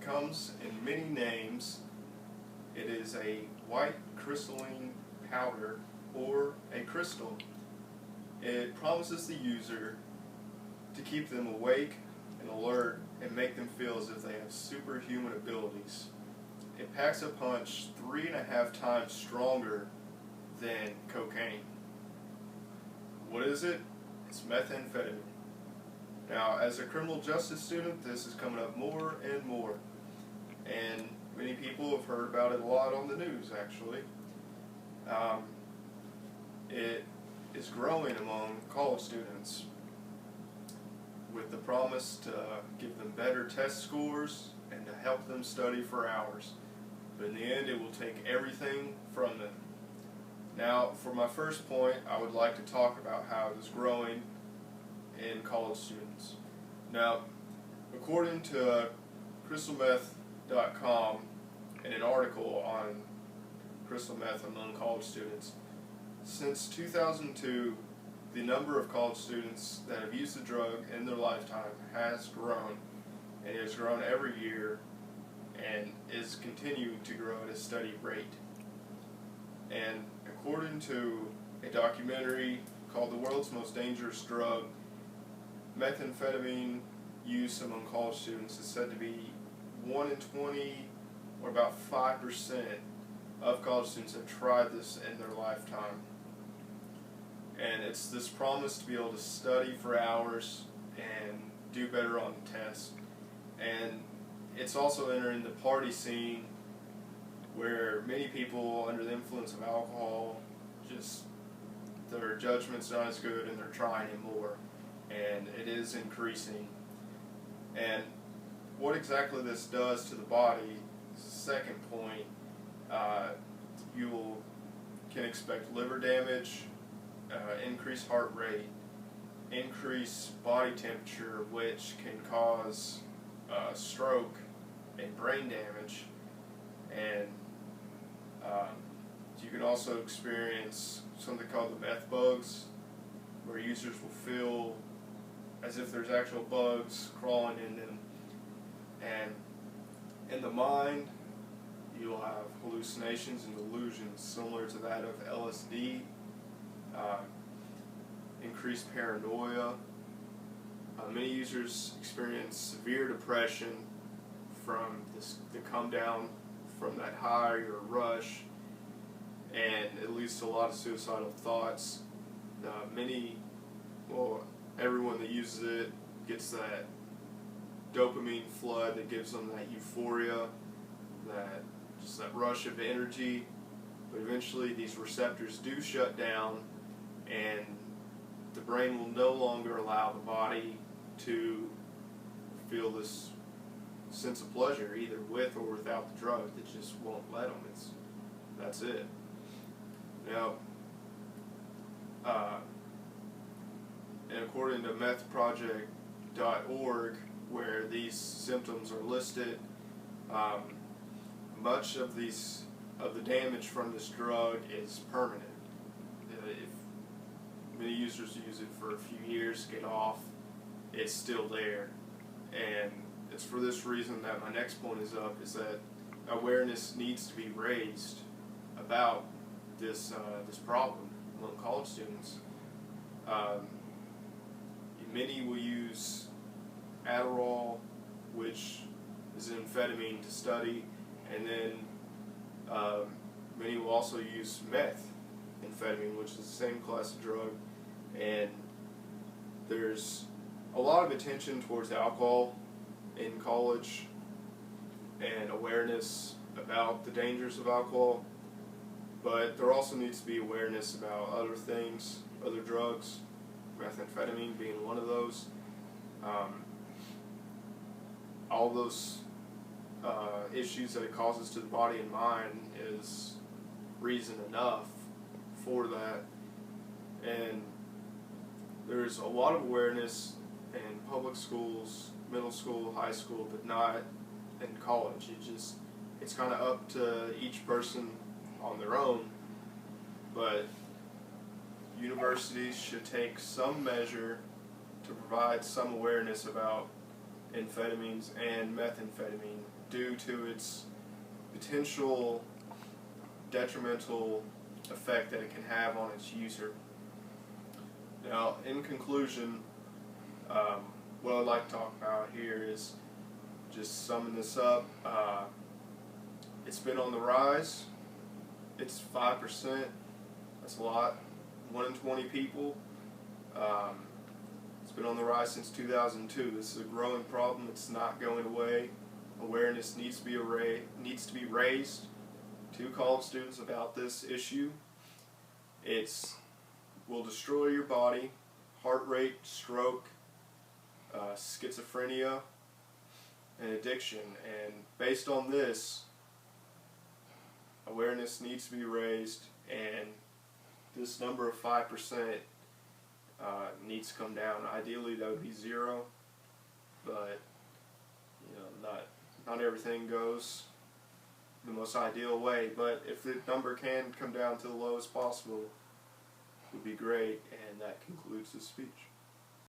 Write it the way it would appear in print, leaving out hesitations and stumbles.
comes in many names. It is a white crystalline powder or a crystal. It promises the user to keep them awake and alert and make them feel as if they have superhuman abilities. It packs a punch 3.5 times stronger than cocaine. What is it? It's methamphetamine. Now, as a criminal justice student, this is coming up more and more. And many people have heard about it a lot on the news, actually. It is growing among college students with the promise to give them better test scores and to help them study for hours. But in the end, it will take everything from them. Now, for my first point, I would like to talk about how it is growing in college students. Now, according to crystalmeth.com, in an article on crystal meth among college students, since 2002, the number of college students that have used the drug in their lifetime has grown, and it has grown every year and is continuing to grow at a steady rate. And according to a documentary called The World's Most Dangerous Drug, methamphetamine use among college students is said to be 1 in 20, or about 5% of college students have tried this in their lifetime. And it's this promise to be able to study for hours and do better on tests. And it's also entering the party scene where many people under the influence of alcohol, just their judgment's not as good and they're trying it more. And it is increasing. And what exactly this does to the body is the second point. You can expect liver damage, increased heart rate, increased body temperature, which can cause stroke and brain damage. And you can also experience something called the meth bugs, where users will feel as if there's actual bugs crawling in them. And in the mind, you'll have hallucinations and delusions similar to that of LSD, increased paranoia. Many users experience severe depression from the come down from that high or rush, and it leads to a lot of suicidal thoughts. Everyone that uses it gets that dopamine flood that gives them that euphoria, that rush of energy. But eventually these receptors do shut down, and the brain will no longer allow the body to feel this sense of pleasure, either with or without the drug. It just won't let them. That's it. Now, and according to methproject.org, where these symptoms are listed, much of the damage from this drug is permanent. If many users use it for a few years, get off, it's still there. And it's for this reason that my next point is up, is that awareness needs to be raised about this problem among college students. Many will use Adderall, which is an amphetamine, to study, and then many will also use methamphetamine, which is the same class of drug. And there's a lot of attention towards alcohol in college and awareness about the dangers of alcohol, but there also needs to be awareness about other things, other drugs, methamphetamine being one of those. All those issues that it causes to the body and mind is reason enough for that. And there's a lot of awareness in public schools, middle school, high school, but not in college. It's kind of up to each person on their own, but universities should take some measure to provide some awareness about amphetamines and methamphetamine due to its potential detrimental effect that it can have on its user. Now, in conclusion, what I'd like to talk about here is just summing this up. It's been on the rise. It's 5%. That's a lot. 1 in 20 people. It's been on the rise since 2002. This is a growing problem. It's not going away. Awareness needs to be raised to college students about this issue. It will destroy your body, heart rate, stroke, schizophrenia, and addiction. And based on this, awareness needs to be raised, and this number of 5% needs to come down. Ideally, that would be 0, but not everything goes the most ideal way. But if the number can come down to the lowest possible, it would be great. And that concludes the speech.